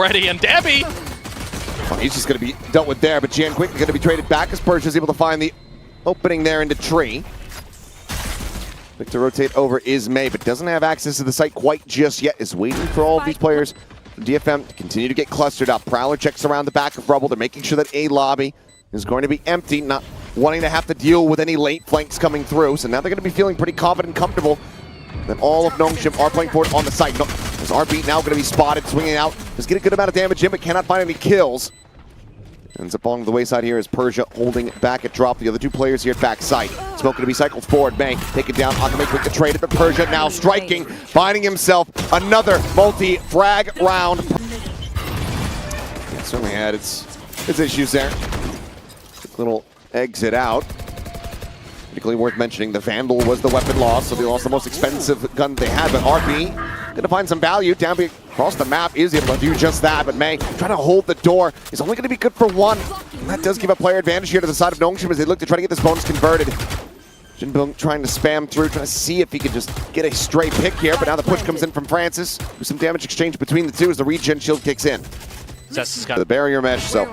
Ready, and Debbie! Well, he's just going to be dealt with there, but Jan quickly going to be traded back as Persia's able to find the opening there into tree. Quick to rotate over is May, but doesn't have access to the site quite just yet. Is waiting for all of these players from DFM to continue to get clustered up. Prowler checks around the back of Rubble. They're making sure that A lobby is going to be empty, not wanting to have to deal with any late flanks coming through. So now they're going to be feeling pretty confident and comfortable that all of Nongshim are playing forward on the site. As RB now going to be spotted, swinging out. Does get a good amount of damage in, but cannot find any kills. Ends up along the wayside here as Persia holding back at drop. The other two players here at back site. Smoke going to be cycled forward. May take it down. Akame quick to trade it, but Persia now striking, finding himself another multi-frag round. It certainly had its issues there. Quick little exit out. Particularly worth mentioning, the Vandal was the weapon loss, so they lost the most expensive gun they had, but RB going to find some value. Downbeat across the map is able to do just that, but May trying to hold the door is only going to be good for one. And that does give a player advantage here to the side of Nongshim as they look to try to get this bonus converted. Jinbung trying to spam through, trying to see if he could just get a stray pick here, but now the push comes in from Francis. There's some damage exchange between the two as the regen shield kicks in. The barrier mesh, so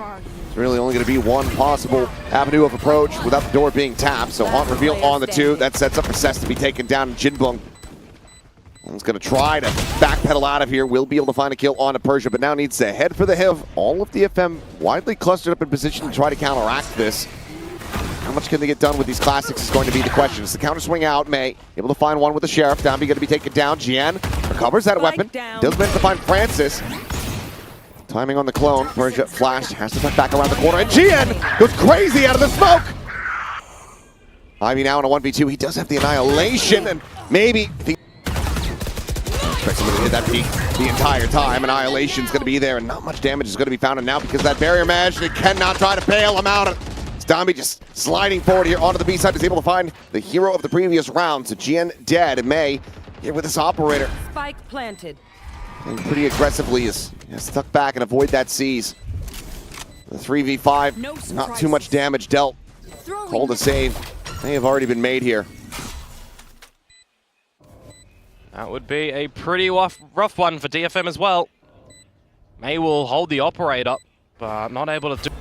it's really only going to be one possible avenue of approach without the door being tapped. So Haunt reveal on the two. That sets up Assess to be taken down. Jinbung is going to try to backpedal out of here. Will be able to find a kill on a Persia, but now needs to head for the hill. All of DFM widely clustered up in position to try to counteract this. How much can they get done with these classics is going to be the question. It's the counter swing out. May able to find one with the Sheriff. Downbeat going to be taken down. Jian recovers that weapon. Does manage to find Francis. Timing on the clone. Persia flash, has to tuck back around the corner, and Jian goes crazy out of the smoke! Ivy now in a 1v2. He does have the Annihilation, and maybe if he expects him to hit that peak the entire time. Annihilation's going to be there, and not much damage is going to be found. And now because of that barrier match, they cannot try to bail him out. Downbeat just sliding forward here onto the B side, is able to find the hero of the previous round. So Jian dead, and May here with this operator. Spike planted. And pretty aggressively is stuck back and avoid that seize. The 3v5, not too much damage dealt. Call to save may have already been made here. That would be a pretty rough one for DFM as well. May will hold the operator, but not able to do.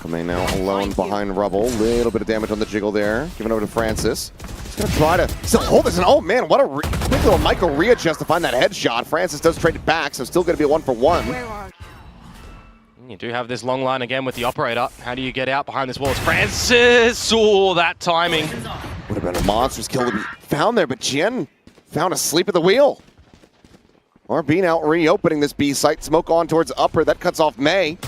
May now alone behind Rubble. Little bit of damage on the jiggle there. Giving over to Francis. He's going to try to still hold this. And oh man, what a quick little micro readjust to find that headshot. Francis does trade it back, so still going to be a 1-for-1. You do have this long line again with the operator. How do you get out behind this wall? It's Francis! Oh, that timing. Would have been a monstrous kill to be found there, but Jian found asleep at the wheel. RB now reopening this B site. Smoke on towards upper. That cuts off May.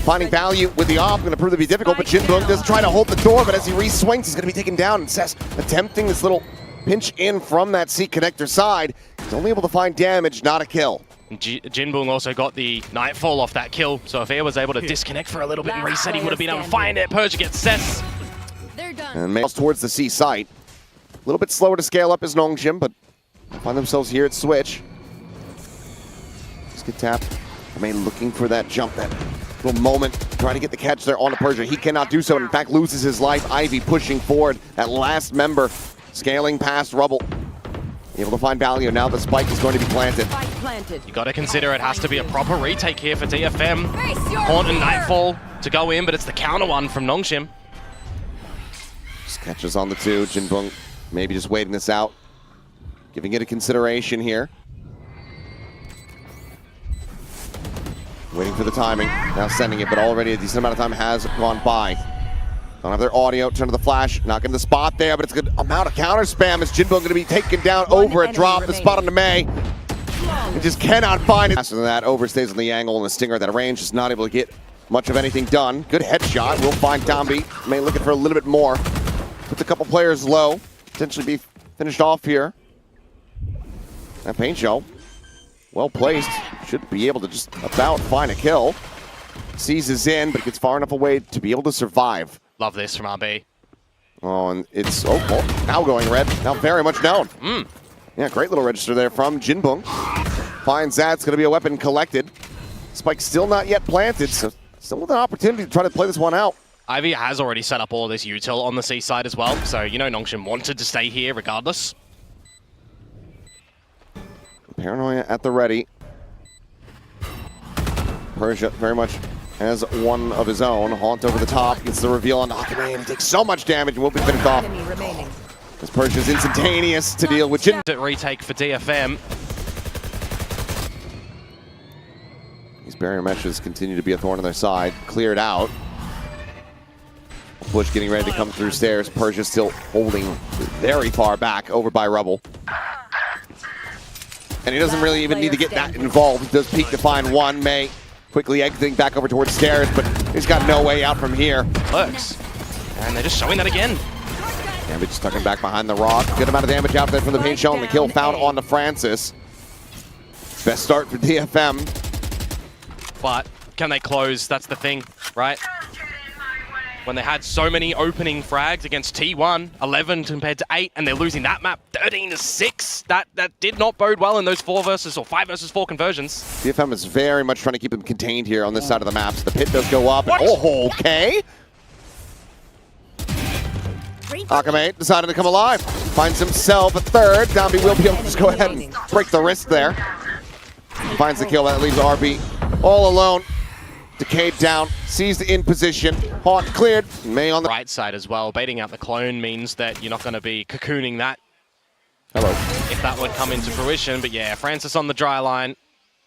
Finding value with the op, going to prove to be difficult, but Jinbung does try to hold the door, but as he re-swings, he's going to be taken down. And Cess attempting this little pinch in from that C connector side. He's only able to find damage, not a kill. Jinbung also got the Nightfall off that kill, so if he was able to disconnect for a little bit and reset, he would have been able to find it. Persia gets Cess. And May towards the C site. A little bit slower to scale up as Nongshim, but find themselves here at Switch. Just get tapped. May looking for that jump, that little moment, trying to get the catch there on the Persia. He cannot do so, and in fact loses his life. Ivy pushing forward, that last member scaling past Rubble. Able to find value. Now the spike is going to be planted. You got to consider it has to be a proper retake here for DFM. Haunt and Nightfall to go in, but it's the counter one from Nongshim. Just catches on the two. Jinbung maybe just waiting this out, giving it a consideration here. Waiting for the timing, now sending it, but already a decent amount of time has gone by. Don't have their audio, turn to the flash, not getting the spot there, but it's a good amount of counter spam as Jinbung going to be taken down over a drop. The spot on the May. He just cannot find it. Faster than that, overstays on the angle, and the Stinger at that range is not able to get much of anything done. Good headshot, we'll find Downbeat. May looking for a little bit more. Puts a couple players low, potentially be finished off here. That paint show. Well placed, should be able to just about find a kill. Seizes in, but gets far enough away to be able to survive. Love this from RB. Oh, and it's, oh, well, now going red, now very much known. Yeah, great little register there from Jinbung. Finds that, it's going to be a weapon collected. Spike still not yet planted, so still with an opportunity to try to play this one out. Ivy has already set up all this util on the C side as well, so you know Nongshim wanted to stay here regardless. Paranoia at the ready. Persia very much has one of his own. Haunt over the top, gets the reveal on Akame, and he takes so much damage and will be finished off. As Persia's instantaneous to deal with Jin. Retake for DFM. These barrier meshes continue to be a thorn on their side. Cleared out. Bush getting ready to come through stairs. Persia still holding very far back over by Rubble. And he doesn't really even need to get that involved. He does peek to find one. May quickly exiting back over towards stairs, but he's got no way out from here. Works. And they're just showing that again. Damage tucking back behind the rock. Good amount of damage out there from the paint shown. The kill found onto Francis. Best start for DFM. But can they close? That's the thing, right? When they had so many opening frags against T1, 11 compared to 8, and they're losing that map 13-6. That did not bode well in those 5 versus 4 conversions. DFM is very much trying to keep them contained here on this side of the map. So the pit does go up. And, oh, okay. Akame decided to come alive. Finds himself a third. Downbeat will be able to just go ahead and break the wrist there. Finds the kill. That leaves RB all alone. Decayed down, seized in position, Haunt cleared, May on the right side as well. Baiting out the clone means that you're not going to be cocooning that. Hello. If that would come into fruition, but yeah, Francis on the dry line,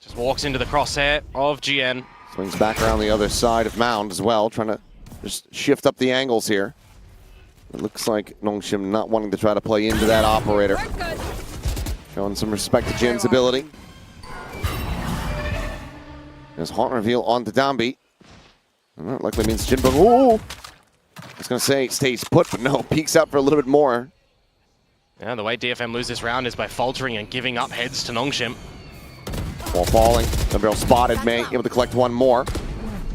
just walks into the crosshair of GN. Swings back around the other side of Mound as well, trying to just shift up the angles here. It looks like Nongshim not wanting to try to play into that operator. Showing some respect to Jin's ability. There's Haunt reveal onto Downbeat. And that likely means Jinbong. Ooh! I was going to say stays put, but no, peeks out for a little bit more. Yeah, the way DFM lose this round is by faltering and giving up heads to Nongshim. While falling, Gabriel spotted May, able to collect one more.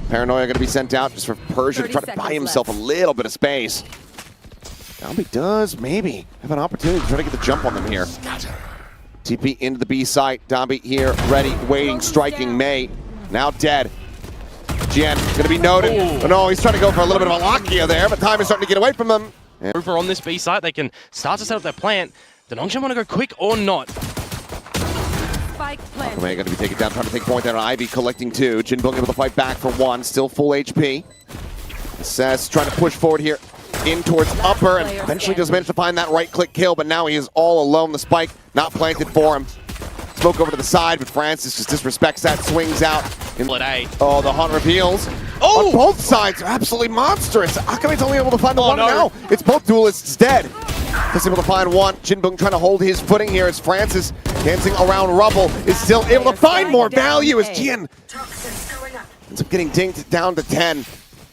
Paranoia going to be sent out just for Persia to try to buy himself a little bit of space. Downbeat does maybe have an opportunity to try to get the jump on them here. TP into the B site. Downbeat here, ready, waiting, striking May. Now dead. Jen going to be noted. Oh, no, he's trying to go for a little bit of a Lakia there, but time is starting to get away from him. Over on this B site, they can start to set up their plant. Do Nongshim want to go quick or not? Akame going to be taken down, trying to take point there on Ivy, collecting 2. Jinbong able to fight back for 1, still full HP. Says trying to push forward here in towards upper, and eventually does manage to find that right-click kill, but now he is all alone. The spike not planted for him. Smoke over to the side, but Francis just disrespects that, swings out. Oh, the Haunt reveals. Oh! On both sides are absolutely monstrous. Akame's only able to find the one now. It's both duelists dead. Just able to find one. Jinbong trying to hold his footing here as Francis, dancing around Rubble, is still able to find more value as Jian ends up getting dinged down to 10.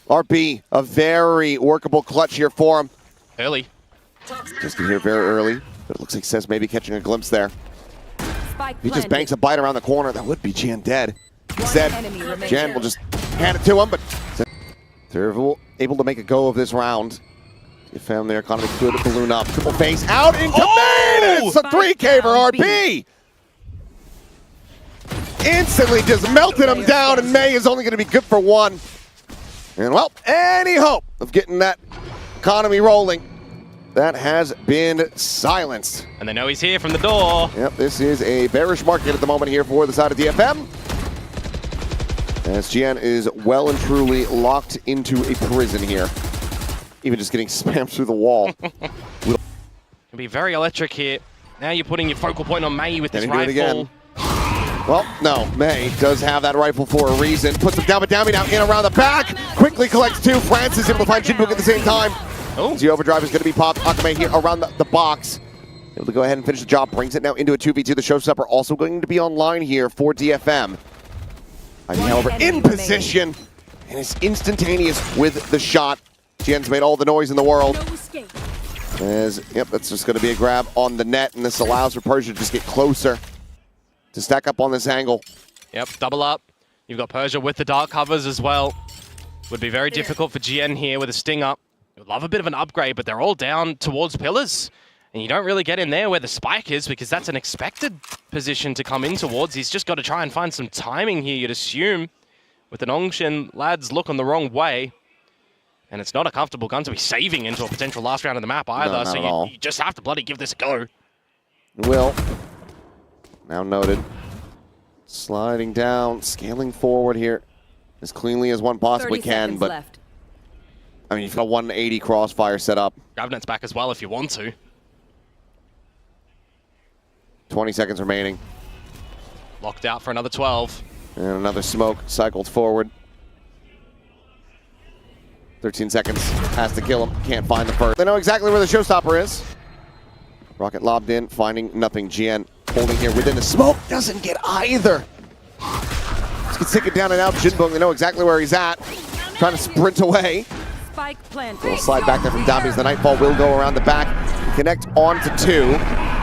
RB, a very workable clutch here for him. Early. Just get here very early, but it looks like Sez maybe catching a glimpse there. He just banks a bite around the corner. That would be Jan dead. Instead, Jan will just hand it to him, but they're able to make a go of this round. DFM, their economy could balloon up. Triple face out in command, and it's a 3K for RP. Instantly just melted him down, and May is only going to be good for 1. And well, any hope of getting that economy rolling, that has been silenced. And they know he's here from the door. Yep, this is a bearish market at the moment here for the side of DFM. As Jian is well and truly locked into a prison here. Even just getting spammed through the wall. Can be very electric here. Now you're putting your focal point on May with this Can he do it rifle. again? Well, no, May does have that rifle for a reason. Puts him down, but Downbeat now in around the back. Quickly collects 2. Francis able to find Jinbong at the same time. Oh. The overdrive is going to be popped. Akame here around the box. Able to go ahead and finish the job. Brings it now into a 2v2. The showstopper also going to be online here for DFM. Ivy, however, in position. And it's instantaneous with the shot. Jian's made all the noise in the world. Yep, that's just going to be a grab on the net. And this allows for Persia to just get closer to stack up on this angle. Yep, double up. You've got Persia with the dark covers as well. Would be very difficult for GN here with a sting up. Would love a bit of an upgrade, but they're all down towards pillars. And you don't really get in there where the spike is because that's an expected position to come in towards. He's just got to try and find some timing here, you'd assume, with the Nongshim lads looking the wrong way. And it's not a comfortable gun to be saving into a potential last round of the map either, no, so you just have to bloody give this a go. Will. Now noted. Sliding down, scaling forward here. as cleanly as one possibly can, but left. I mean, you've got a 180 crossfire set up. Gravenet's back as well if you want to. 20 seconds remaining. Locked out for another 12. And another smoke cycled forward. 13 seconds. Has to kill him. Can't find the first. They know exactly where the showstopper is. Rocket lobbed in, finding nothing. GN holding here within the smoke. Doesn't get either. Let's take it down and out. Jinbong, they know exactly where he's at. Trying to sprint away. Spike planted. Little slide back there from Dambi as the Nightfall will go around the back. Connect on to 2.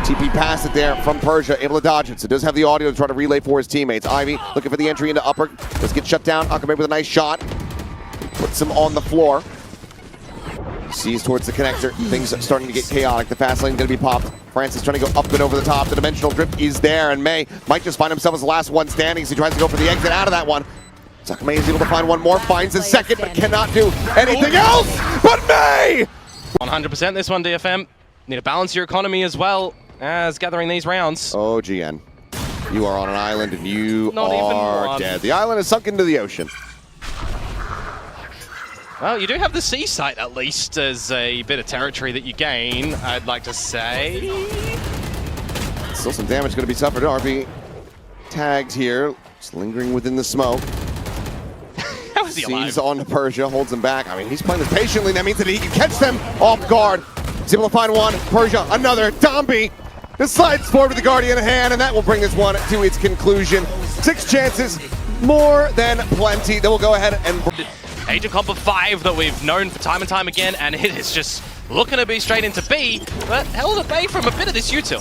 TP passed it there from Persia, able to dodge it. So does have the audio to try to relay for his teammates. Ivy looking for the entry into upper. Let's get shut down. Akame with a nice shot. Puts him on the floor. Sees towards the connector. Things are starting to get chaotic. The fast lane going to be popped. Francis trying to go up and over the top. The dimensional drift is there, and May might just find himself as the last one standing. So he tries to go for the exit out of that one. Sakame is able to find one more, finds his second, but cannot do anything else. But May! 100% this one, DFM. Need to balance your economy as well as gathering these rounds. Oh, GN. You are on an island and you Not even are one. dead. The island is sunk into the ocean. Well, you do have the sea site at least as a bit of territory that you gain, I'd like to say. Still some damage going to be suffered. RB tagged here, just lingering within the smoke. How is he alive? Sees on to Persia, holds him back. I mean, he's playing this patiently. That means that he can catch them off guard. He's able to find one. Persia, another. Dambi just slides forward with the Guardian in hand, and that will bring this one to its conclusion. 6 chances, more than plenty. They will go ahead and... Agent Comp of 5 that we've known for time and time again, and it is just looking to be straight into B, but held at bay from a bit of this util.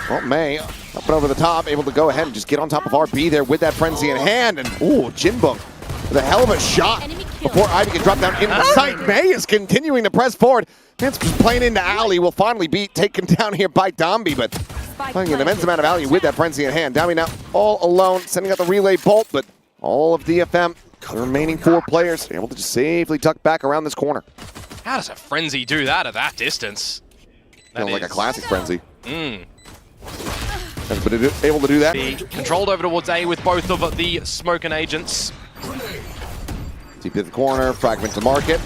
Well, May up and over the top, able to go ahead and just get on top of RB there with that frenzy in hand. And ooh, Jinbong with a hell of a shot before Ivy can drop down into the sight. May is continuing to press forward. It's just playing into alley. Will finally be taken down here by Dambi, but playing an immense amount of value with that frenzy in hand. Dambi now all alone, sending out the relay bolt, but all of DFM, the remaining 4 players, able to just safely tuck back around this corner. How does a frenzy do that at that distance? Feels like a classic frenzy. Mm. But able to do that. Be controlled over towards A with both of the smoking agents. Deep in the corner, fragment to market.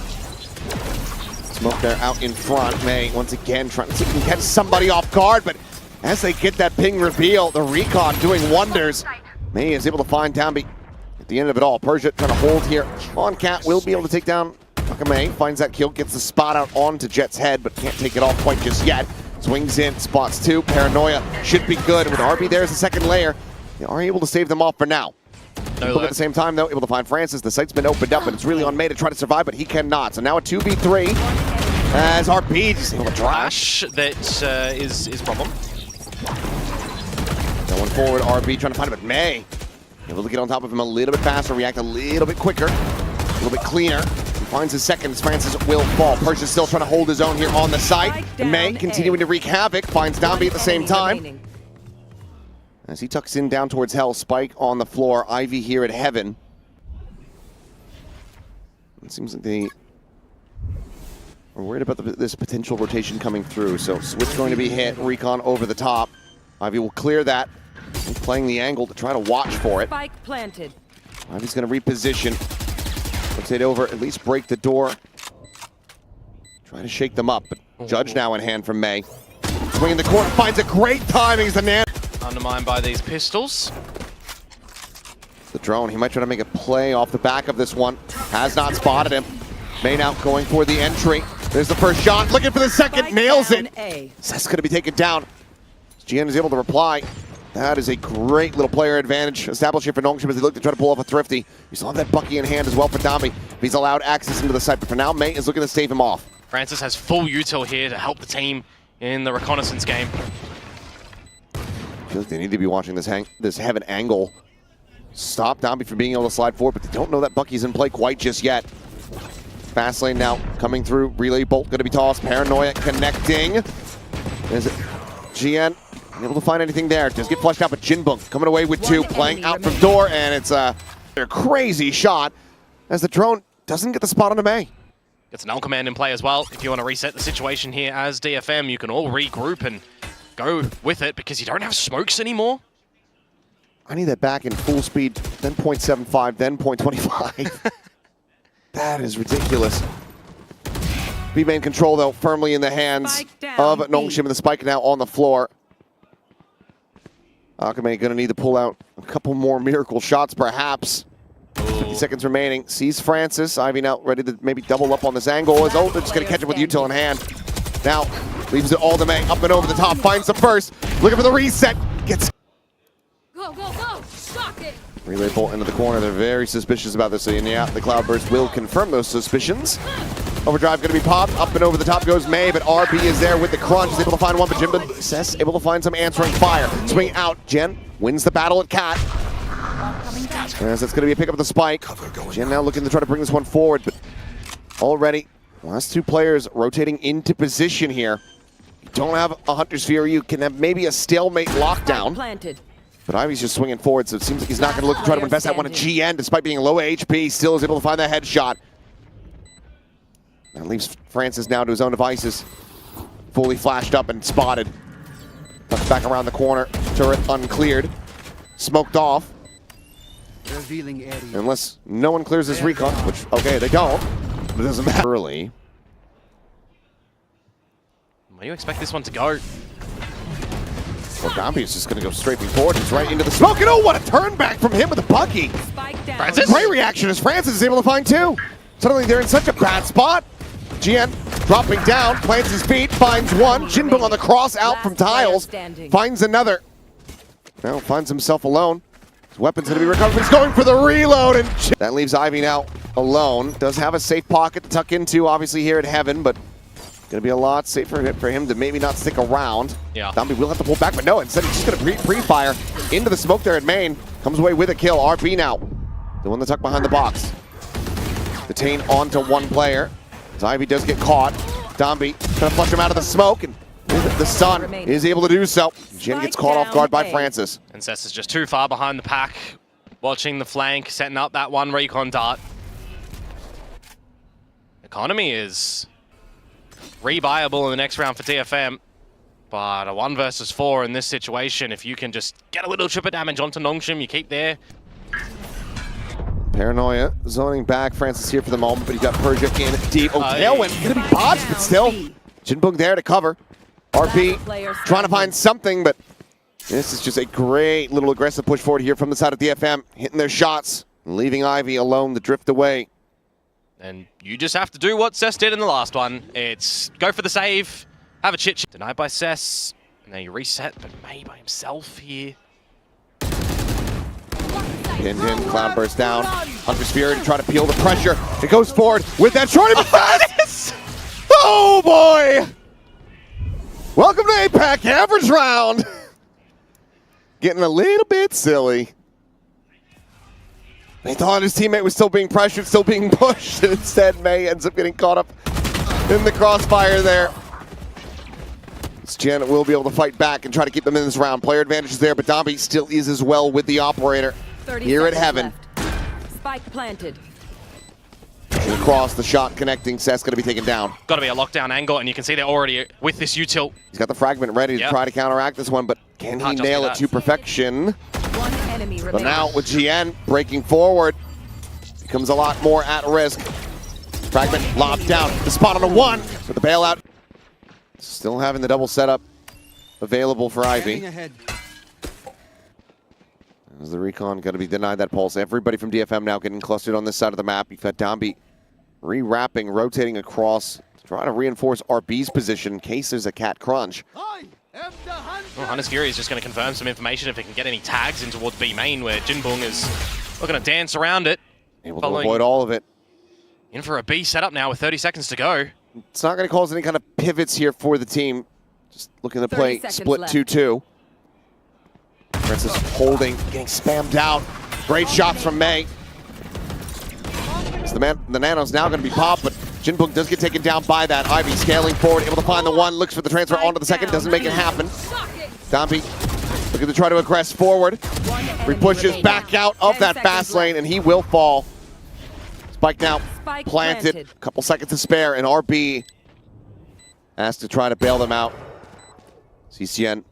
Smoke there out in front. May once again trying to see if he can catch somebody off guard, but as they get that ping reveal, the recon doing wonders. May is able to find Dambi at the end of it all. Persia trying to hold here on Cat, will be able to take down Akame. Finds that kill, gets the spot out onto Jet's head, but can't take it off quite just yet. Swings in, spots 2. Paranoia should be good. With RB there's the second layer. They are able to save them off for now. Look at the same time, though, able to find Francis. The site's been opened up, and it's really on May to try to survive, but he cannot. So now a 2v3 as RB just able to Flash that is problem. Going forward, RB trying to find him, but May able to get on top of him a little bit faster, react a little bit quicker, a little bit cleaner. He finds his second as Francis will fall. Persia's still trying to hold his own here on the site. May continuing to wreak havoc, finds Dambi at the same time. As he tucks in down towards Hell, Spike on the floor, Ivy here at Heaven. It seems like they are worried about this potential rotation coming through. So Switch going to be hit, Recon over the top. Ivy will clear that. He's playing the angle to try to watch for it. Spike planted. Ivy's going to reposition. Rotate over, at least break the door. Try to shake them up, but Judge now in hand from May. Swinging the corner, finds a great timing as the Nan. Undermined by these pistols. The drone, he might try to make a play off the back of this one. Has not spotted him. May now going for the entry. There's the first shot, looking for the second, nails it. That's going to be taken down. GN is able to reply. That is a great little player advantage established here for Nongshim as they look to try to pull off a Thrifty. You still have that Bucky in hand as well for Dambi. He's allowed access into the site, but for now, May is looking to stave him off. Francis has full util here to help the team in the reconnaissance game. I feel like they need to be watching this Heaven angle. Stop Dambi from being able to slide forward, but they don't know that Bucky's in play quite just yet. Fast lane now coming through. Relay bolt going to be tossed. Paranoia connecting. Is it GN? Able to find anything there. Does get flushed out, but Jinbong coming away with 2, playing out from door, and it's a crazy shot as the drone doesn't get the spot on the May. Gets an L command in play as well. If you want to reset the situation here as DFM, you can all regroup and go with it because you don't have smokes anymore. I need that back in full speed then 0.75, then 0.25. That is ridiculous. B-main control, though, firmly in the hands of Nongshim, and the spike now on the floor. Akame going to need to pull out a couple more miracle shots, perhaps. 50 seconds remaining. Sees Francis. Ivy now ready to maybe double up on this angle. Is they're just going to catch him with util in hand. Now, leaves it all to May. Up and over the top. Finds the first. Looking for the reset. Gets... Go, go, go! Shock it! Relay bolt into the corner. They're very suspicious about this. And yeah, the Cloudburst will confirm those suspicions. Overdrive going to be popped. Up and over the top goes May, but RB is there with the crunch. Is able to find one, but Jinbun Cess able to find some answering fire. Swing out. Jen wins the battle at Cat. As that's going to be a pick up of the spike. Jen now looking to try to bring this one forward, but already last two players rotating into position here. You don't have a Hunter's Fury. You can have maybe a stalemate lockdown. But Ivy's just swinging forward, so it seems like he's not going to look to try to invest that one at GN, despite being low HP. Still is able to find that headshot. That leaves Francis now to his own devices. Fully flashed up and spotted. Tucks back around the corner. Turret uncleared. Smoked off. Revealing area. Unless no one clears this recon, which, okay, they don't. But it doesn't matter. Early. Where do you expect this one to go? Well, Gambi is just going to go straight forward. He's right into the smoke. And oh, what a turn back from him with a buggy. Francis? Great reaction as Francis is able to find two. Suddenly they're in such a bad spot. GN dropping down, plants his feet, finds one. Jinbun on the cross out from tiles, finds another. Now finds himself alone. His weapon's going to be recovered. He's going for the reload, and that leaves Ivy now alone. Does have a safe pocket to tuck into, obviously, here at Heaven, but going to be a lot safer for him to maybe not stick around. Yeah. Zombie will have to pull back, but no, instead he's just going to pre-fire into the smoke there at main. Comes away with a kill. RP now, the one to tuck behind the box. Detain onto one player. As Ivy does get caught. Dombi trying to flush him out of the smoke, and the Sun is able to do so. Jin gets caught off guard by Francis. And Cess is just too far behind the pack, watching the flank, setting up that one recon dart. Economy is reviable in the next round for DFM, but a 1 versus 4 in this situation, if you can just get a little tripper damage onto Nongshim, you keep there. Paranoia zoning back. Francis here for the moment, but he got Persia in deep. Oh, Tailwind gonna be botched, but still. Jinbun there to cover. RP trying to find something, but this is just a great little aggressive push forward here from the side of DFM, hitting their shots, leaving Ivy alone to drift away. And you just have to do what Cess did in the last one. It's go for the save, have a chit. Denied by Cess, and then you reset, but May by himself here. Pinned in, Cloudburst down. Hunter's Fury to try to peel the pressure. It goes forward with that short of fast. Oh boy! Welcome to APAC, average round. Getting a little bit silly. He thought his teammate was still being pressured, still being pushed, and instead May ends up getting caught up in the crossfire there. Janet will be able to fight back and try to keep them in this round. Player advantage is there, but Dombi still is as well with the operator. Here at Heaven. Spike planted. And across the shot connecting, Seth's going to be taken down. Got to be a lockdown angle, and you can see they're already with this util. He's got the fragment ready to try to counteract this one, but can he nail it to perfection? One enemy But now with GN breaking forward, becomes a lot more at risk. Fragment lobbed down. The spot on a one with the bailout. Still having the double setup available for Ivy. As the recon got to be denied that pulse. Everybody from DFM now getting clustered on this side of the map. You've got Dombi re-wrapping, rotating across to try to reinforce RB's position in case there's a cat crunch. Well, Hunter's Fury is just going to confirm some information if it can get any tags in towards B main, where Jinbun is looking to dance around it. Able to avoid all of it. In for a B setup now with 30 seconds to go. It's not going to cause any kind of pivots here for the team. Just looking to play split 2-2. Francis holding, getting spammed out. Great shots from May. So the Nano's now going to be popped, but Jinbun does get taken down by that. Ivy scaling forward, able to find the one, looks for the transfer onto the second, doesn't make it happen. Dombi looking to try to aggress forward. Re-pushes back out of that fast lane, and he will fall. Spike now planted, a couple seconds to spare, and RB has to try to bail them out. CCN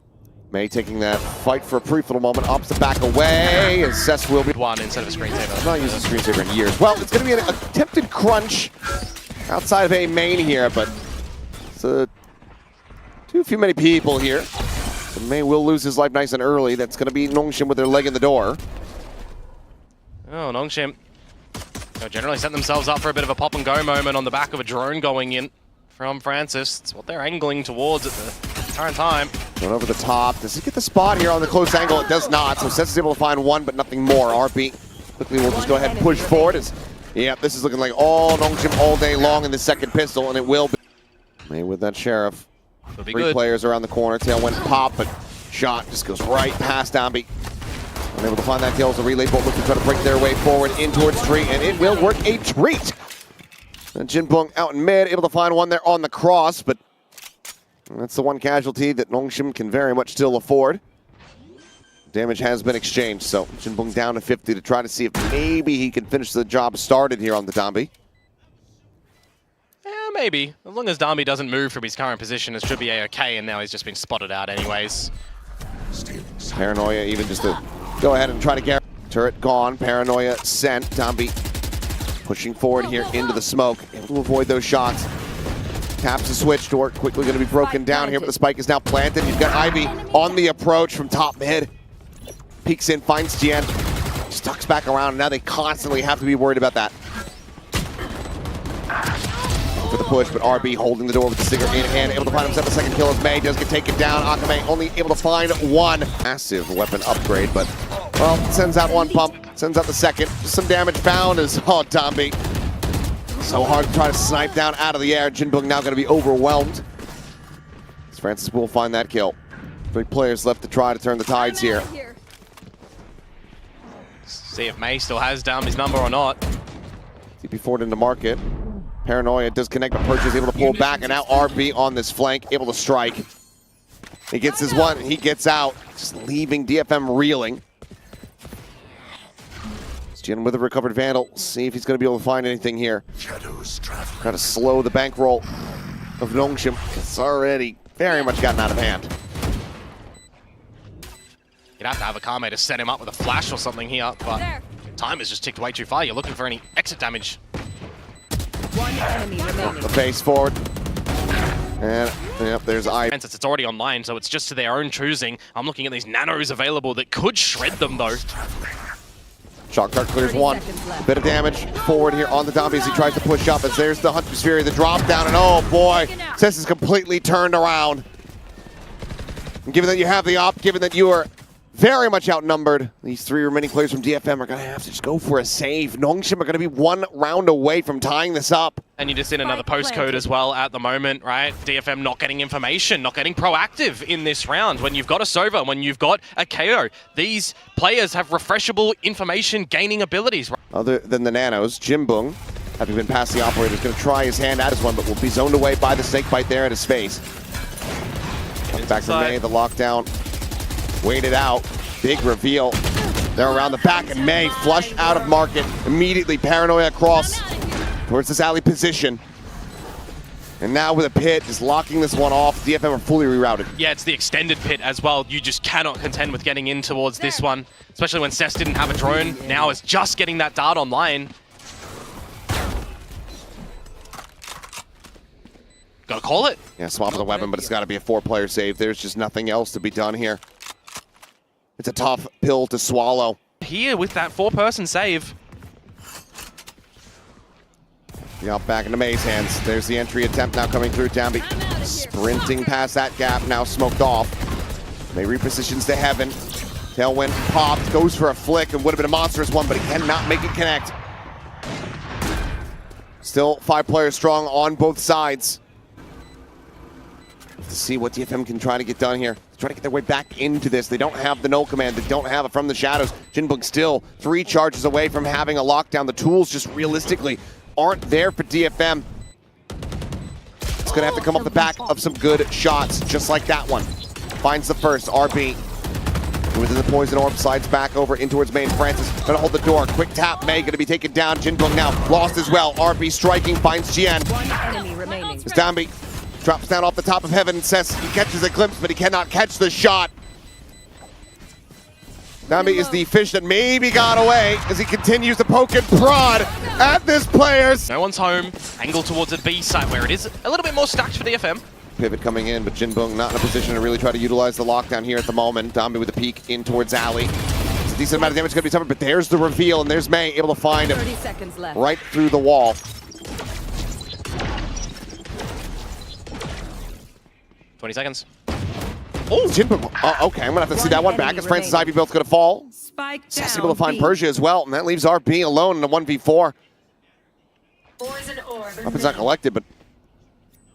May taking that fight for a brief little moment, opts to back away, as Cess will be One instead of a screensaver. I've not used a screensaver in years. Well, it's going to be an attempted crunch outside of A main here, but it's too few many people here. So May will lose his life nice and early. That's going to be Nongshim with their leg in the door. Oh, Nongshim. Generally set themselves up for a bit of a pop and go moment on the back of a drone going in from Francis. It's what they're angling towards at the current time. Going over the top. Does he get the spot here on the close angle? It does not. So Cess is able to find one, but nothing more. RP quickly will just go ahead and push forward. Yeah, this is looking like all Nongshim all day long in the second pistol, and it will be. May with that Sheriff. It'll be 3 good. players around the corner. Tailwind pop, but shot just goes right past Dombey. Unable to find that kill as the relay bolt looking to try to break their way forward in towards tree, and it will work a treat. And Jinbong out in mid, able to find one there on the cross, but that's the one casualty that Nongshim can very much still afford. Damage has been exchanged, so Jinbong down to 50 to try to see if maybe he can finish the job started here on the Dombey. Yeah, maybe. As long as Dami doesn't move from his current position, it should be A-okay, and now he's just been spotted out anyways. Paranoia even just to go ahead and try to get turret gone. Paranoia sent. Dombey pushing forward here into the smoke. Able to avoid those shots. Taps the switch door. Quickly going to be broken down here, but the spike is now planted. You've got Ivy on the approach from top mid. Peeks in, finds Jian. Just tucks back around, and now they constantly have to be worried about that. For the push, but RB holding the door with the stinger in hand, able to find himself a second kill as May does get taken down. Akame only able to find one. Massive weapon upgrade, but, well, sends out one pump, sends out the second. Just some damage found as, oh, Dombey. So hard to try to snipe down out of the air. Jinbong now going to be overwhelmed. As Francis will find that kill. 3 players left to try to turn the tides here. See if May still has Dami's number or not. TP forward into market. Paranoia does connect, but Perch is able to pull back, and now RB on this flank, able to strike. He gets his one, he gets out, just leaving DFM reeling. Jian with a recovered Vandal, see if he's going to be able to find anything here. Try to slow the bankroll of Nongshim. It's already very much gotten out of hand. You'd have to have a Kame to set him up with a flash or something here, but time has just ticked way too far. You're looking for any exit damage. One enemy remaining. The face forward. And, yep, there's I. It's already online, so it's just to their own choosing. I'm looking at these nanos available that could shred them, though. Shock Dart clears 1. Bit of damage forward here on the Dombey as he tries to push up. As there's the Hunter's Fury, the drop down, and oh boy, Cess is completely turned around. And given that you have the op, given that you are very much outnumbered, these 3 remaining players from DFM are going to have to just go for a save. Nongshim are going to be 1 round away from tying this up. And you're just in another postcode as well at the moment, right? DFM not getting information, not getting proactive in this round. When you've got a Sova, when you've got a KO, these players have refreshable information gaining abilities. Other than the nanos, Jinbong, having been past the operator, is going to try his hand at his one, but will be zoned away by the snake bite there at his face. Back to May, the lockdown. Waited out. Big reveal. They're around the back, and May flushed out of market. Immediately, Paranoia across towards this alley position. And now with a pit, just locking this one off. DFM are fully rerouted. Yeah, it's the extended pit as well. You just cannot contend with getting in towards this one, especially when Cess didn't have a drone. Now it's just getting that dart online. Gotta call it. Yeah, swap of the weapon, but it's got to be a 4-player save. There's just nothing else to be done here. It's a tough pill to swallow. Here with that 4-person save. Yeah, back into May's hands. There's the entry attempt now coming through. Dombey sprinting past that gap, now smoked off. May repositions to heaven. Tailwind popped, goes for a flick, and would have been a monstrous one, but he cannot make it connect. Still 5 players strong on both sides. To see what DFM can try to get done here. Try to get their way back into this. They don't have the no command. They don't have it from the shadows. Jinbong still 3 charges away from having a lockdown. The tools just realistically aren't there for DFM. It's going to have to come off the back of some good shots, just like that one. Finds the first, RB. Within the poison orb, slides back over in towards May and Francis. Gonna hold the door. Quick tap, May gonna be taken down. Jinbong now lost as well. RB striking, finds Jian. One enemy remaining. Dombey drops down off the top of heaven and says he catches a glimpse, but he cannot catch the shot. Nami is the fish that maybe got away as he continues to poke and prod at this players. No one's home. Angle towards the B side where it is a little bit more stacked for DFM. Pivot coming in, but Jinbung not in a position to really try to utilize the lockdown here at the moment. Nami with a peek in towards Ali. It's a decent amount of damage going to be suffered, but there's the reveal, and there's May able to find him 30 seconds left. right through the wall. 20 seconds. Oh, Jinbung. Okay, I'm going to have to see that one back as Francis Ivy build's going to fall. Spike Sass down. able to find B. Persia as well, and that leaves RB alone in a 1v4. Poison orb. Weapons not collected, but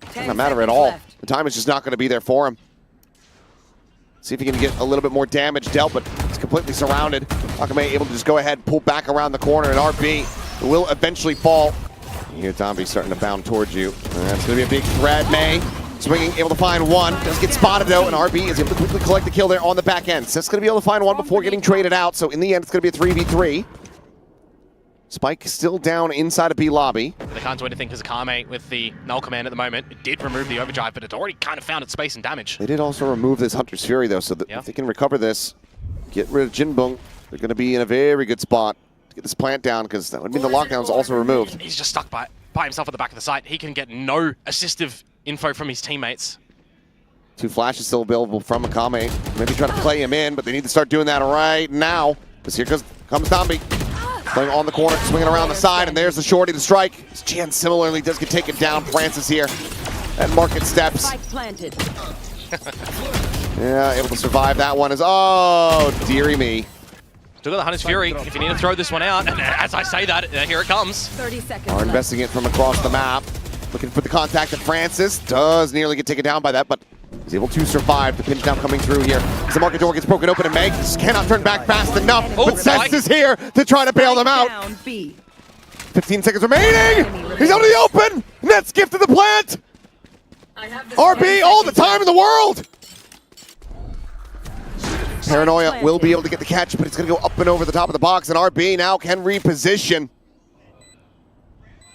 10 doesn't matter at seconds all. left. The time is just not going to be there for him. See if he can get a little bit more damage dealt, but he's completely surrounded. Akame able to just go ahead and pull back around the corner, and RB will eventually fall. You hear Zombie starting to bound towards you. That's going to be a big threat. May swinging, able to find one. Does get spotted though, and RB is able to quickly collect the kill there on the back end. So it's going to be able to find one before getting traded out. So in the end, it's going to be a 3v3. Spike still down inside of B lobby. They can't do anything because Akame with the null command at the moment. It did remove the overdrive, but it's already kind of found its space and damage. They did also remove this Hunter's Fury though, so that if they can recover this, get rid of Jinbung, they're going to be in a very good spot to get this plant down, because that would mean the lockdown's also removed. He's just stuck by himself at the back of the site. He can get no assistive info from his teammates. 2 flashes still available from Akame. Maybe try to play him in, but they need to start doing that right now, because here comes Zombie. Playing on the corner, swinging around the side, and there's the shorty to strike. Jan similarly does get taken down. Francis here at market steps. Spike planted. Yeah, able to survive that one. Oh, dearie me. Still got the Hunter's Fury if you need to throw this one out. And as I say that, here it comes. 30 seconds Are left. investing it from across the map. Looking for the contact of Francis. Does nearly get taken down by that, but he's able to survive. The pinch down coming through here. As the market door gets broken open, and Meg just cannot turn back fast enough. But Sess is here to try to bail them out. Down B. 15 seconds remaining. He's out of the open. Nets gift to the plant. I have the RB all the time in the world. Paranoia will be able to get the catch, but it's going to go up and over the top of the box, and RB now can reposition.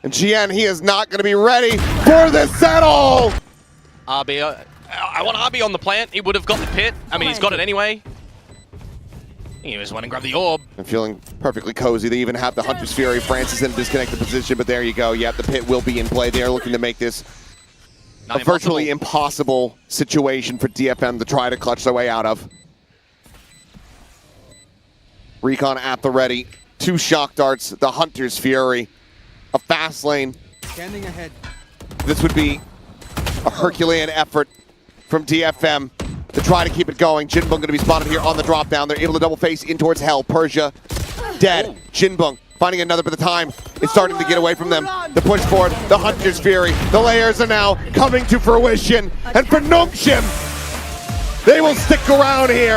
And GN, he is not going to be ready for this at all. RB, I want RB on the plant. He would have got the pit. I mean, he's got it anyway. He just went and grabbed the orb. I'm feeling perfectly cozy. They even have the Hunter's Fury. Francis in a disconnected position, but there you go. Yep, the pit will be in play. They are looking to make this Not a virtually impossible situation for DFM to try to clutch their way out of. Recon at the ready. 2 shock darts, the Hunter's Fury, a fast lane. Scanning ahead. This would be a Herculean effort from DFM to try to keep it going. Jinbung going to be spotted here on the drop down. They're able to double face in towards Hell. Persia dead. Jinbung finding another, but the time is starting to get away from them. The push forward, the Hunter's Fury. The layers are now coming to fruition. And for Nongshim, they will stick around here